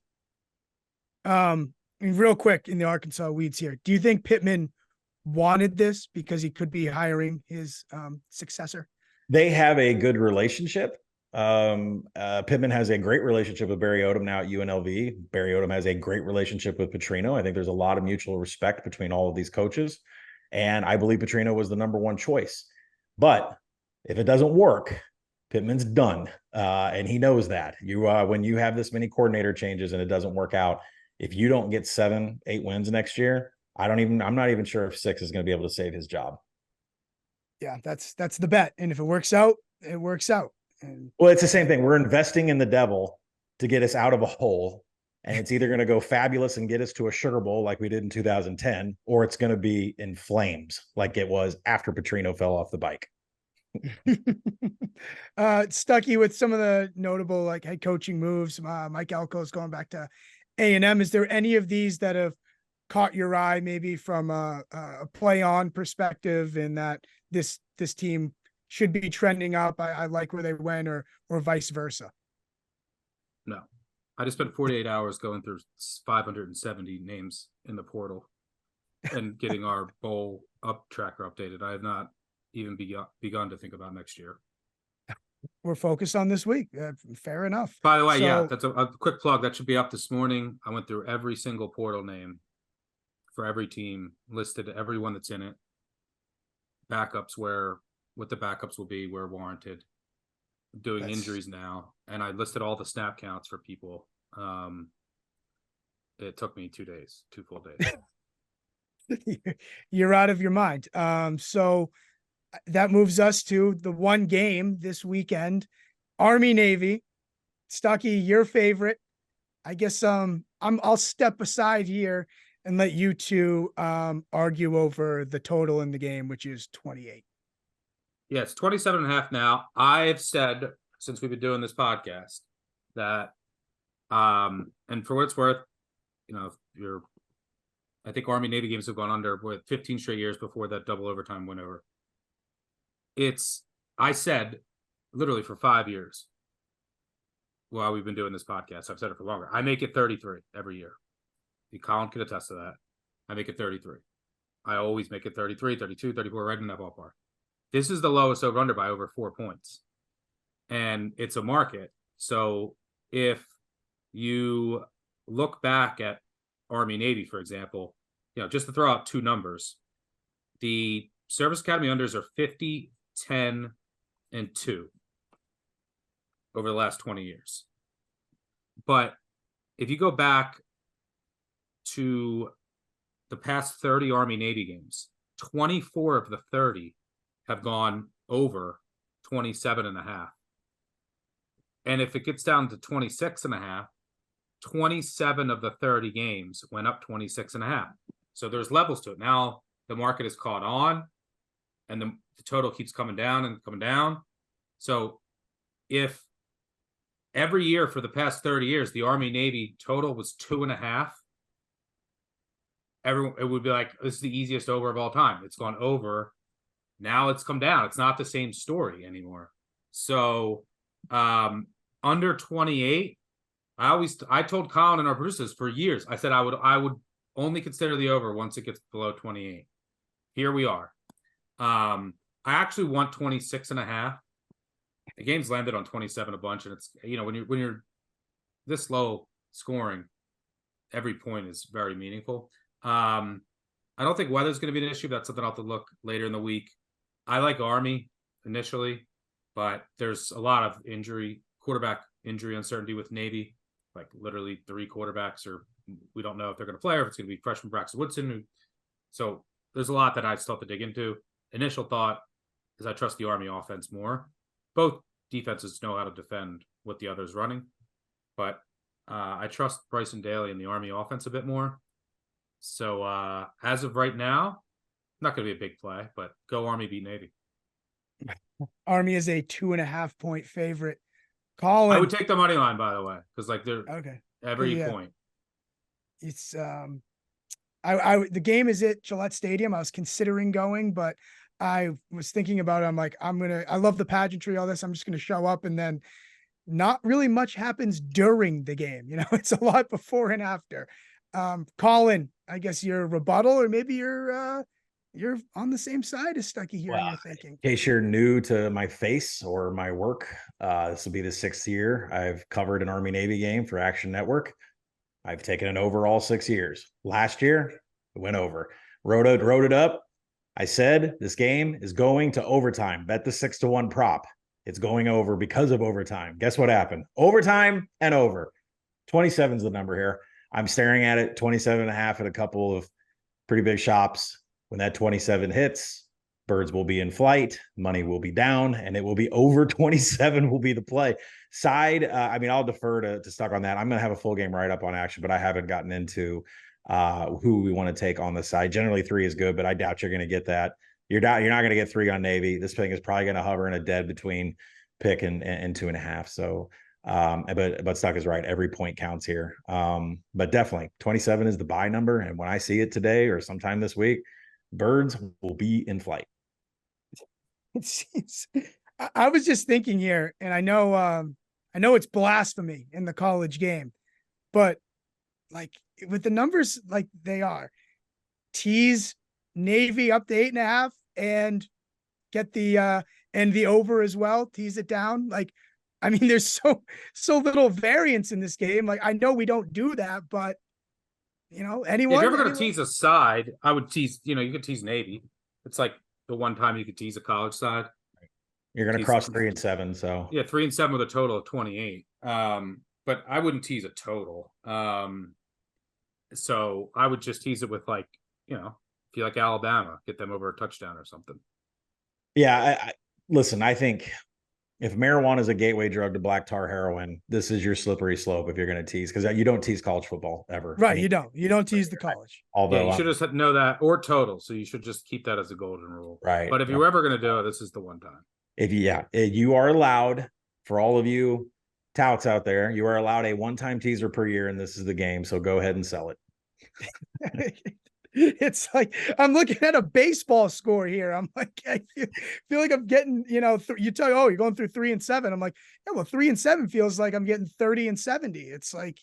Real quick in the Arkansas weeds here. Do you think Pittman wanted this because he could be hiring his successor? They have a good relationship. Pittman has a great relationship with Barry Odom now at UNLV. Barry Odom has a great relationship with Petrino. I think there's a lot of mutual respect between all of these coaches. And I believe Petrino was the number one choice. But if it doesn't work, Pittman's done. And he knows that. When you have this many coordinator changes and it doesn't work out, if you don't get 7-8 wins next year, I'm not even sure if 6 is going to be able to save his job. Yeah, that's the bet. And if it works out, it works out. Well, it's the same thing. We're investing in the devil to get us out of a hole. And it's either going to go fabulous and get us to a Sugar Bowl like we did in 2010, or it's going to be in flames like it was after Petrino fell off the bike. Stuckey, with some of the notable like head coaching moves, Mike Elko's going back to A&M. Is there any of these that have caught your eye, maybe from a play on perspective, in that this team should be trending up? I like where they went, or vice versa. No, I just spent 48 hours going through 570 names in the portal and getting our bowl up tracker updated. I have not even begun to think about next year. We're focused on this week. Fair enough. By the way, yeah, that's a quick plug. That should be up this morning. I went through every single portal name for every team, listed everyone that's in it, backups what the backups will be where warranted, doing injuries now, and I listed all the snap counts for people. It took me 2 days, 2 full days. You're out of your mind. So that moves us to the one game this weekend, Army Navy. Stuckey, your favorite. I guess I'll step aside here and let you two argue over the total in the game, which is 28. Yeah, it's 27.5 now. I've said since we've been doing this podcast that, and for what it's worth, I think Army Navy games have gone under with 15 straight years before that double overtime went over. I said literally for 5 years while we've been doing this podcast, I've said it for longer, I make it 33 every year. Colin could attest to that. I make it 33. I always make it 33, 32, 34, right in that ballpark. This is the lowest over-under by over 4 points. And it's a market. So if you look back at Army-Navy, for example, just to throw out 2 numbers, the Service Academy unders are 50, 10, and 2 over the last 20 years. But if you go back to the past 30 Army-Navy games, 24 of the 30 have gone over 27.5. And if it gets down to 26.5, 27 of the 30 games went up 26.5. So there's levels to it. Now the market is caught on, and the total keeps coming down and coming down. So if every year for the past 30 years, the Army-Navy total was 2.5, it would be like, this is the easiest over of all time. It's gone over. Now it's come down. It's not the same story anymore. So under 28, I told Colin and our producers for years, I said I would only consider the over once it gets below 28. Here we are. I actually want 26.5. The game's landed on 27 a bunch, and it's, when you're this low scoring, every point is very meaningful. I don't think weather's going to be an issue. That's something I'll have to look later in the week. I like Army initially, but there's a lot of quarterback injury uncertainty with Navy. Like literally 3 quarterbacks, or we don't know if they're going to play or if it's going to be freshman Braxton Woodson. So there's a lot that I still have to dig into. Initial thought, because I trust the Army offense more. Both defenses know how to defend what the other's running, but I trust Bryson Daly and the Army offense a bit more. So as of right now, not going to be a big play, but go Army beat Navy. Army is a 2.5 point favorite. Colin, I would take the money line, by the way, because like they're okay. every point. It's the game is at Gillette Stadium. I was considering going, but I was thinking about it. I'm like, I love the pageantry, all this. I'm just gonna show up, and then not really much happens during the game. You know, it's a lot before and after. Colin, I guess your rebuttal, or maybe you're on the same side as Stuckey here. Well, you're thinking. In case you're new to my face or my work, this will be the 6th year I've covered an Army Navy game for Action Network. I've taken an over all 6 years. Last year, it went over. Wrote it up. I said this game is going to overtime. Bet the 6-1 prop. It's going over because of overtime. Guess what happened? Overtime and over. 27 is the number here. I'm staring at it, 27.5 at a couple of pretty big shops. When that 27 hits, birds will be in flight, money will be down, and it will be over 27 will be the play. Side, I'll defer to Stuck on that. I'm going to have a full game write-up on Action, but I haven't gotten into who we want to take on the side. Generally, 3 is good, but I doubt you're going to get that. You're not going to get 3 on Navy. This thing is probably going to hover in a dead between pick and 2.5. So, but Stuck is right. Every point counts here. But definitely 27 is the buy number. And when I see it today or sometime this week, birds will be in flight. It seems. I was just thinking here, and I know it's blasphemy in the college game, but like with the numbers like they are, tease Navy up to 8.5 and get the over as well. Tease it down. Like, I mean, there's so little variance in this game. Like, I know we don't do that, but you know, anyone. If you're ever going to tease a side, I would tease. You could tease Navy. It's like the one time you could tease a college side. You're going to cross 3 and 7. So yeah, 3 and 7 with a total of 28. But I wouldn't tease a total. So I would just tease it with like, if you like Alabama, get them over a touchdown or something. Yeah, listen, I think if marijuana is a gateway drug to black tar heroin, this is your slippery slope if you're going to tease, because you don't tease college football ever. Right, you don't tease the college. Although you should just know that, or total. So you should just keep that as a golden rule. Right. But if you're ever going to do it, this is the one time. If you are allowed, for all of you touts out there, you are allowed a one-time teaser per year, and this is the game. So go ahead and sell it. It's like I'm looking at a baseball score here. I'm like, I feel like I'm getting, you tell me, oh, you're going through 3 and 7. I'm like, yeah, well, 3 and 7 feels like I'm getting 30 and 70. It's like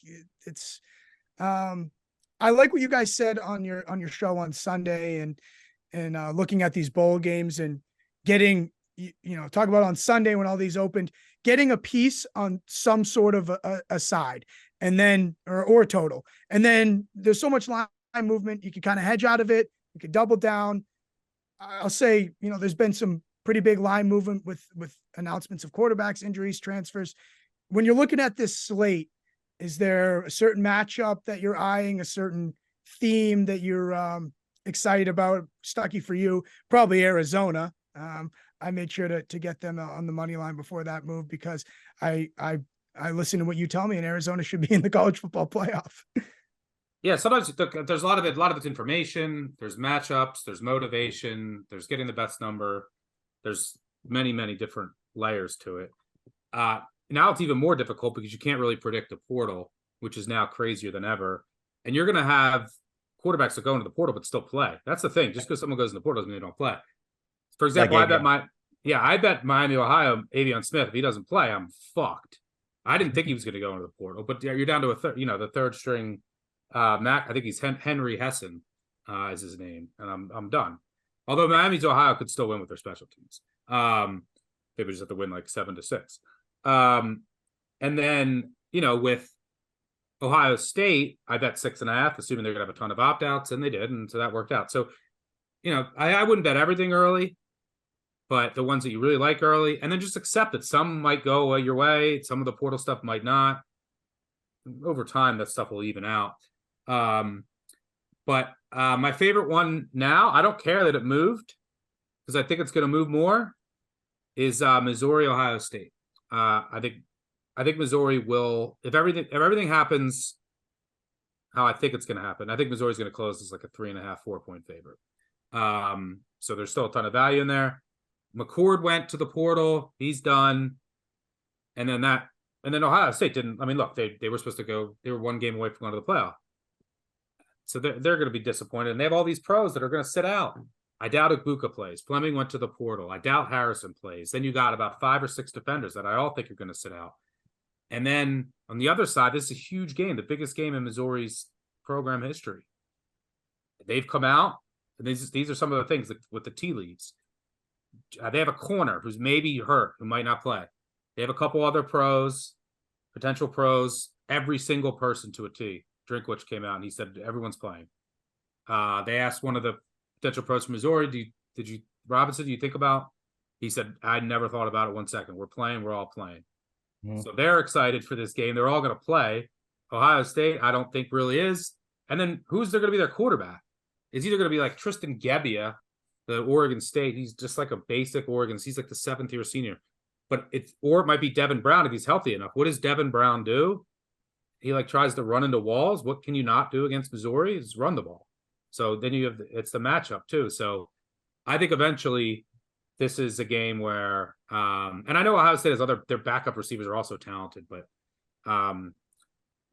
I like what you guys said on your show on Sunday and looking at these bowl games and getting, talk about on Sunday when all these opened, getting a piece on some sort of a side and then or total, and then there's so much line movement, you can kind of hedge out of it, you could double down. I'll say, there's been some pretty big line movement with announcements of quarterbacks, injuries, transfers. When you're looking at this slate, is there a certain matchup that you're eyeing, a certain theme that you're excited about? Stuckey, for you, probably Arizona. I made sure to get them on the money line before that move because I listen to what you tell me, and Arizona should be in the college football playoff. Yeah, sometimes there's a lot of it's information, there's matchups, there's motivation, there's getting the best number. There's many, many different layers to it. Now it's even more difficult because you can't really predict the portal, which is now crazier than ever. And you're going to have quarterbacks that go into the portal but still play. That's the thing. Just because someone goes in the portal doesn't mean they don't play. For example, I bet Miami, Ohio, Avion Smith, if he doesn't play, I'm fucked. I didn't think he was going to go into the portal, but you're down to the third string. Mac, I think he's Henry Hessen is his name, and I'm done. Although Miami's Ohio could still win with their special teams. They would just have to win like 7-6. And then, with Ohio State, I bet 6.5, assuming they're gonna have a ton of opt-outs, and they did, and so that worked out. So, I wouldn't bet everything early, but the ones that you really like early, and then just accept that some might go your way, some of the portal stuff might not. Over time, that stuff will even out. But my favorite one now, I don't care that it moved because I think it's going to move more, is Missouri, Ohio State. I think Missouri will, if everything happens how I think it's going to happen, I think Missouri's going to close as like a 3.5, 4-point favorite. So there's still a ton of value in there. McCord went to the portal. He's done. And then Ohio State didn't. I mean, look, they were supposed to go. They were one game away from going to the playoff. So they're going to be disappointed. And they have all these pros that are going to sit out. I doubt Ibuka plays. Fleming went to the portal. I doubt Harrison plays. Then you got about 5 or 6 defenders that I all think are going to sit out. And then on the other side, this is a huge game, the biggest game in Missouri's program history. They've come out, and these are some of the things with the tea leaves. They have a corner who's maybe hurt, who might not play. They have a couple other pros, potential pros, every single person to a T. Drinkwitch came out, and he said everyone's playing. They asked one of the potential pros from Missouri, Robinson, do you think about? He said, I never thought about it 1 second. We're playing, we're all playing. So they're excited for this game. They're all going to play. Ohio State, I don't think really is. And then who's going to be their quarterback? It's either going to be like Tristan Gebbia, the Oregon State. He's just like a basic Oregon. He's like the 7th-year senior. But it might be Devin Brown if he's healthy enough. What does Devin Brown do? He like tries to run into walls. What can you not do against Missouri? Is run the ball. So then you have it's the matchup too. So I think eventually this is a game where and I know Ohio State has their backup receivers are also talented, but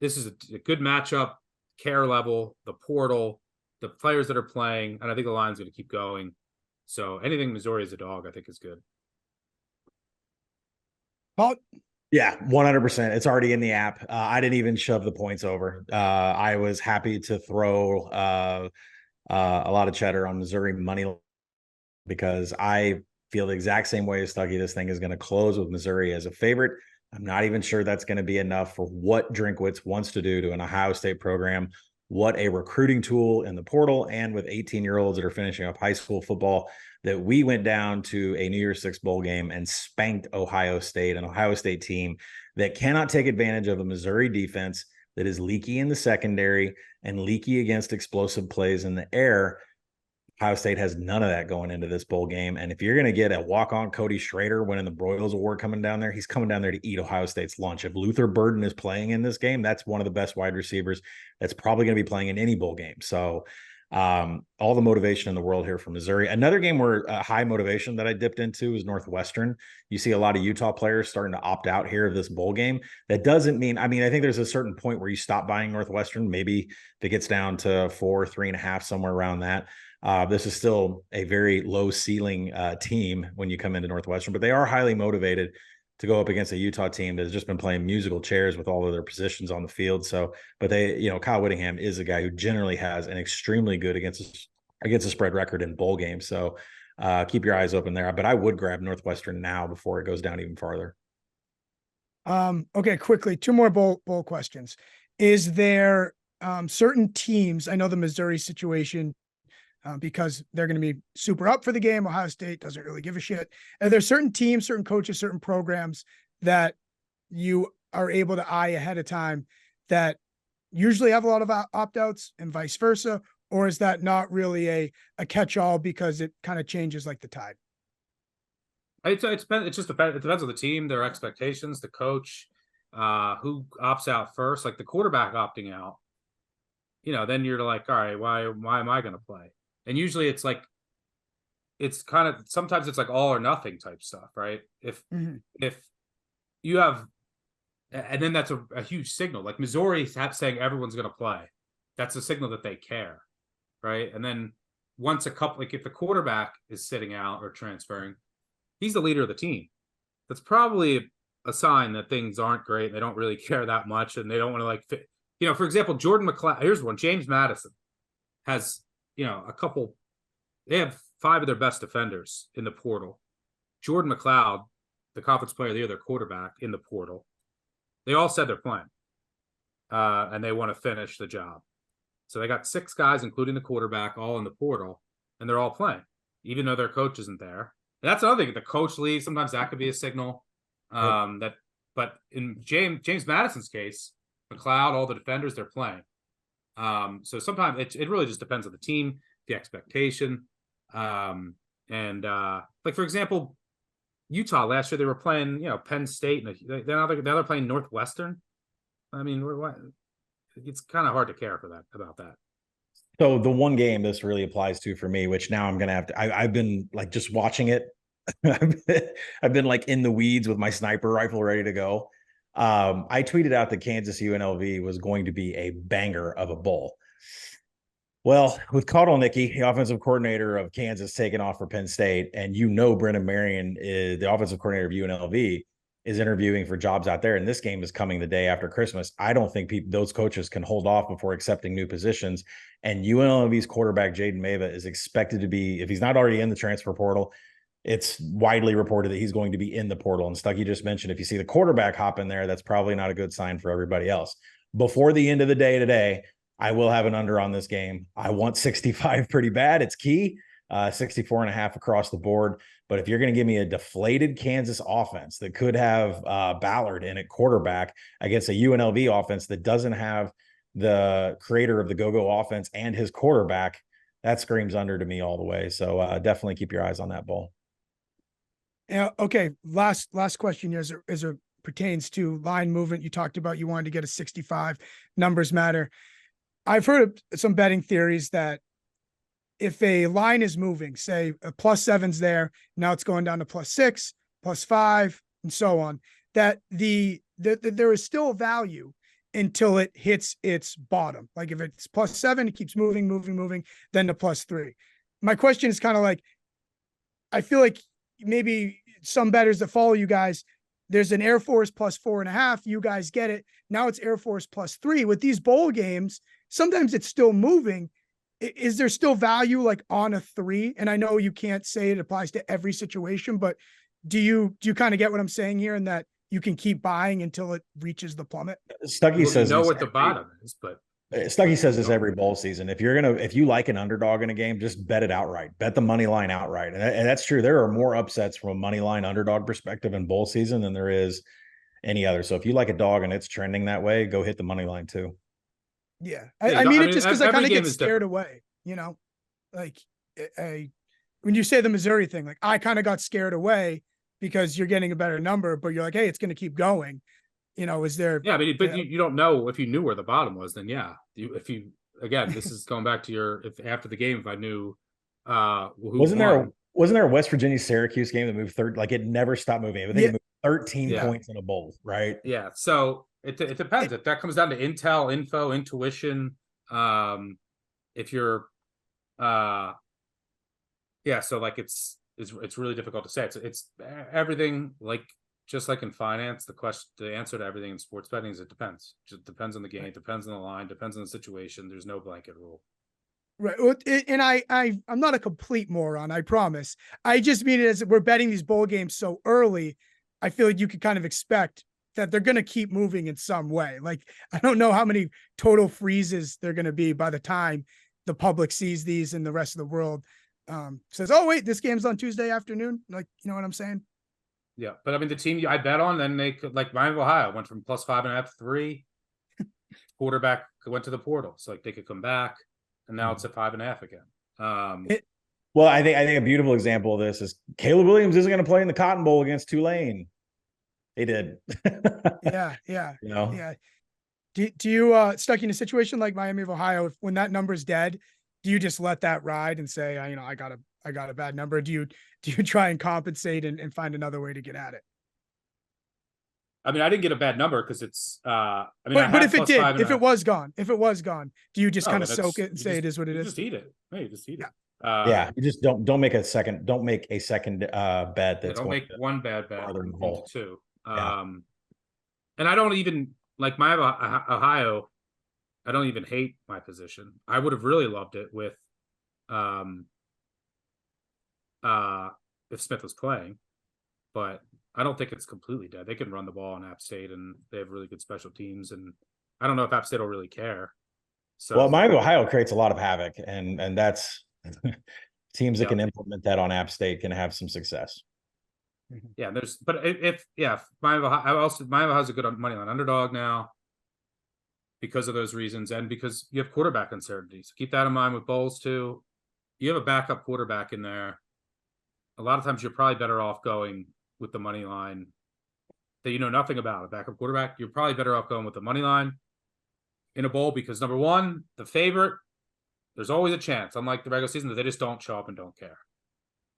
this is a good matchup, care level, the portal, the players that are playing, and I think the line's going to keep going. So anything Missouri is a dog, I think is good. Paul? Yeah, 100%. It's already in the app. I didn't even shove the points over. I was happy to throw a lot of cheddar on Missouri money because I feel the exact same way as Stuckey. This thing is going to close with Missouri as a favorite. I'm not even sure that's going to be enough for what Drinkwitz wants to do to an Ohio State program, what a recruiting tool in the portal, and with 18-year-olds that are finishing up high school football, that we went down to a New Year's Six bowl game and spanked Ohio State, an Ohio State team that cannot take advantage of a Missouri defense that is leaky in the secondary and leaky against explosive plays in the air. Ohio State has none of that going into this bowl game. And if you're going to get a walk-on Cody Schrader winning the Broyles Award coming down there, he's coming down there to eat Ohio State's lunch. If Luther Burden is playing in this game, that's one of the best wide receivers that's probably going to be playing in any bowl game. So all the motivation in the world here for Missouri. Another game where high motivation that I dipped into is Northwestern. You see a lot of Utah players starting to opt out here of this bowl game. That doesn't mean, I think there's a certain point where you stop buying Northwestern. Maybe if it gets down to 4, 3.5, somewhere around that. This is still a very low ceiling team when you come into Northwestern, but they are highly motivated to go up against a Utah team that's just been playing musical chairs with all of their positions on the field. So, but Kyle Whittingham is a guy who generally has an extremely good against a spread record in bowl games. So keep your eyes open there, but I would grab Northwestern now before it goes down even farther. Okay, quickly, 2 more bowl questions. Is there certain teams, I know the Missouri situation, because they're going to be super up for the game. Ohio State doesn't really give a shit. Are there certain teams, certain coaches, certain programs that you are able to eye ahead of time that usually have a lot of opt-outs and vice versa? Or is that not really a catch-all because it kind of changes like the tide? It just depends. It depends on the team, their expectations, the coach, who opts out first. Like the quarterback opting out, then you're like, all right, why am I going to play? And usually it's like, sometimes it's like all or nothing type stuff, right? If you have, and then that's a huge signal. Like Missouri saying everyone's going to play. That's a signal that they care, right? And then once if the quarterback is sitting out or transferring, he's the leader of the team. That's probably a sign that things aren't great. They don't really care that much, and they don't want to fit. For example, Jordan McLeod. Here's one. James Madison has, they have 5 of their best defenders in the portal. Jordan McLeod, the conference player of the year, their quarterback in the portal. They all said they're playing. And they want to finish the job. So they got 6 guys, including the quarterback, all in the portal, and they're all playing, even though their coach isn't there. And that's another thing. If the coach leaves, sometimes that could be a signal. But in James Madison's case, McLeod, all the defenders, they're playing. So sometimes it really just depends on the team, the expectation. Like, for example, Utah last year, they were playing, Penn State, and now they're playing Northwestern. I mean, it's kind of hard to care about that. So the one game this really applies to for me, which now I'm going to have to, I've been like just watching it. I've been like in the weeds with my sniper rifle ready to go. I tweeted out that Kansas UNLV was going to be a banger of a bowl. Well, with Kotelnicki, the offensive coordinator of Kansas, taking off for Penn State, and Brendan Marion, is the offensive coordinator of UNLV, is interviewing for jobs out there, and this game is coming the day after Christmas. I don't think those coaches can hold off before accepting new positions. And UNLV's quarterback, Jaden Mava, is expected to be, if he's not already in the transfer portal, it's widely reported that he's going to be in the portal. And Stuckey just mentioned, if you see the quarterback hop in there, that's probably not a good sign for everybody else. Before the end of the day today, I will have an under on this game. I want 65 pretty bad. It's key. 64.5 across the board. But if you're going to give me a deflated Kansas offense that could have Ballard in at quarterback against a UNLV offense that doesn't have the creator of the go-go offense and his quarterback, that screams under to me all the way. So definitely keep your eyes on that ball. Yeah. Okay. Last question here as it pertains to line movement. You talked about you wanted to get a 65. Numbers matter. I've heard of some betting theories that if a line is moving, say a +7's there, now it's going down to +6, +5, and so on, that there is still value until it hits its bottom. Like if it's +7, it keeps moving, then to +3. My question is kind of like, I feel like maybe some bettors that follow you guys, there's an Air Force +4.5. You guys get it. Now it's Air Force +3. With these bowl games, sometimes it's still moving. Is there still value like on a 3? And I know you can't say it applies to every situation, but do you kind of get what I'm saying here, and that you can keep buying until it reaches the plummet? Stuckey says what the bottom is, but Stuckey says this every bowl season. If you like an underdog in a game, just bet it outright. Bet the money line outright. And that's true. There are more upsets from a money line underdog perspective in bowl season than there is any other. So if you like a dog and it's trending that way, go hit the money line too. Yeah. I mean, just because I kind of get scared away, like when you say the Missouri thing, like I kind of got scared away because you're getting a better number, but you're like, hey, it's going to keep going. Is there? Yeah, but you don't know. If you knew where the bottom was, then yeah. Again, this is going back to if after the game, if I knew wasn't there a West Virginia Syracuse game that moved third? Like it never stopped moving. I think it moved 13 points in a bowl, right? Yeah. So it depends. If that comes down to info, intuition. If you're so like it's really difficult to say. It's everything, like just like in finance, the answer to everything in sports betting is it depends. It just depends on the game, depends on the line, depends on the situation. There's no blanket rule. Right. And I'm not a complete moron, I promise. I just mean it as we're betting these bowl games so early. I feel like you could kind of expect that they're going to keep moving in some way. Like, I don't know how many total freezes they're going to be by the time the public sees these and the rest of the world says, oh, wait, this game's on Tuesday afternoon. Like, you know what I'm saying? Yeah. But I mean, the team I bet on, then they could, like Miami of Ohio went from +5.5 to 3. Quarterback went to the portal. So like they could come back, and now it's at 5.5 again. Well, I think a beautiful example of this is Caleb Williams isn't going to play in the Cotton Bowl against Tulane. He did. Yeah. Yeah. Do you stuck in a situation like Miami of Ohio, when that number's dead, do you just let that ride and say, I got a bad number? Do you try and compensate and find another way to get at it? I mean, I didn't get a bad number because it's but if it did, if it was gone, do you just kind of soak it and say it is what it is? Just eat it. Hey, you just eat it. Yeah, you just don't make a second bet. That's don't make one bad bet into 2. Yeah. And I don't even like my Ohio. I don't even hate my position. I would have really loved it with if Smith was playing, but I don't think it's completely dead. They can run the ball in App State, and they have really good special teams. And I don't know if App State will really care. So, well, Miami of Ohio creates a lot of havoc, and that's teams that can implement that on App State can have some success. Yeah, if Miami of Ohio has a good money line underdog now because of those reasons, and because you have quarterback uncertainty. So keep that in mind with bowls too. You have a backup quarterback in there. A lot of times you're probably better off going with the money line that you know nothing about, a backup quarterback, you're probably better off going with the money line in a bowl because, number one, the favorite, there's always a chance, unlike the regular season, that they just don't show up and don't care.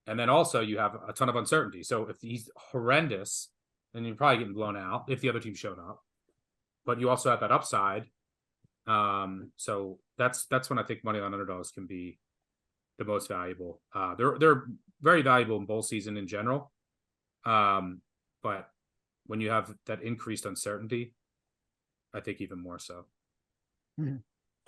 And then also you have a ton of uncertainty. So if he's horrendous, then you're probably getting blown out if the other team showed up. But you also have that upside. So that's when I think money on underdogs can be the most valuable. They're very valuable in bowl season in general. But when you have that increased uncertainty, I think even more so. Mm-hmm.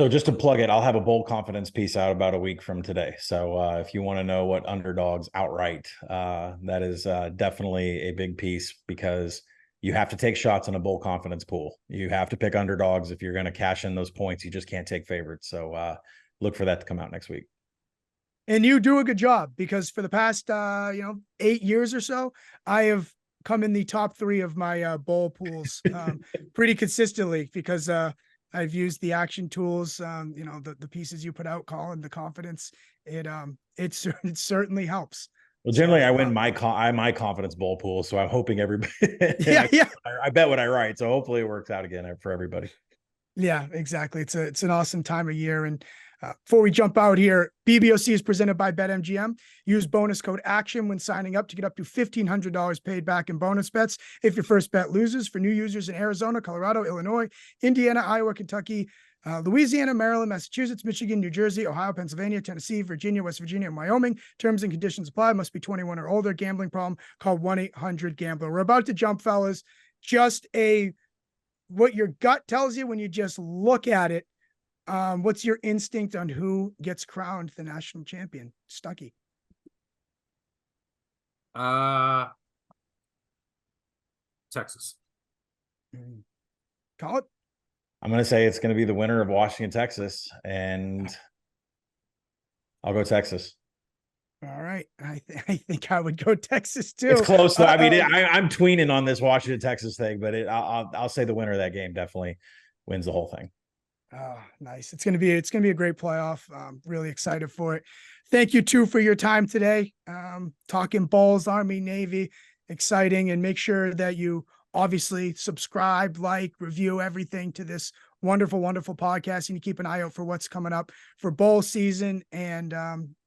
So just to plug it, I'll have a bold confidence piece out about a week from today. So if you want to know what underdogs outright, that is definitely a big piece because you have to take shots in a bold confidence pool. You have to pick underdogs if you're going to cash in those points. You just can't take favorites. So look for that to come out next week. And you do a good job because for the past 8 years or so, I have come in the top 3 of my bowl pools pretty consistently because I've used the action tools, the pieces you put out, Colin, the confidence. It certainly helps. Well, generally, I win my confidence bowl pool, so I'm hoping everybody. I bet what I write, so hopefully it works out again for everybody. Yeah, exactly. It's an awesome time of year. And before we jump out here, BBOC is presented by BetMGM. Use bonus code ACTION when signing up to get up to $1,500 paid back in bonus bets if your first bet loses. For new users in Arizona, Colorado, Illinois, Indiana, Iowa, Kentucky, Louisiana, Maryland, Massachusetts, Michigan, New Jersey, Ohio, Pennsylvania, Tennessee, Virginia, West Virginia, and Wyoming. Terms and conditions apply. Must be 21 or older. Gambling problem? Call 1-800-GAMBLER. We're about to jump, fellas. Just what your gut tells you when you just look at it. What's your instinct on who gets crowned the national champion? Stuckey. Texas. Call it. I'm going to say it's going to be the winner of Washington, Texas, and I'll go Texas. All right. I think I would go Texas too. It's close though. I mean, I'm tweening on this Washington, Texas thing, but I'll say the winner of that game definitely wins the whole thing. Oh, nice. It's going to be a great playoff. Really excited for it. Thank you too for your time today. Talking Bulls, Army, Navy, exciting. And make sure that you obviously subscribe, like, review everything to this wonderful, wonderful podcast. And you keep an eye out for what's coming up for bowl season and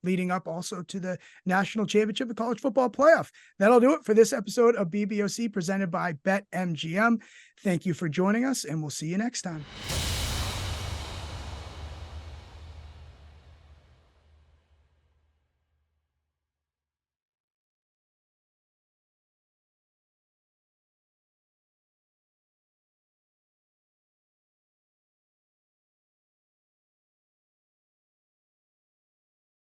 leading up also to the national championship of college football playoff. That'll do it for this episode of BBOC presented by BetMGM. Thank you for joining us and we'll see you next time.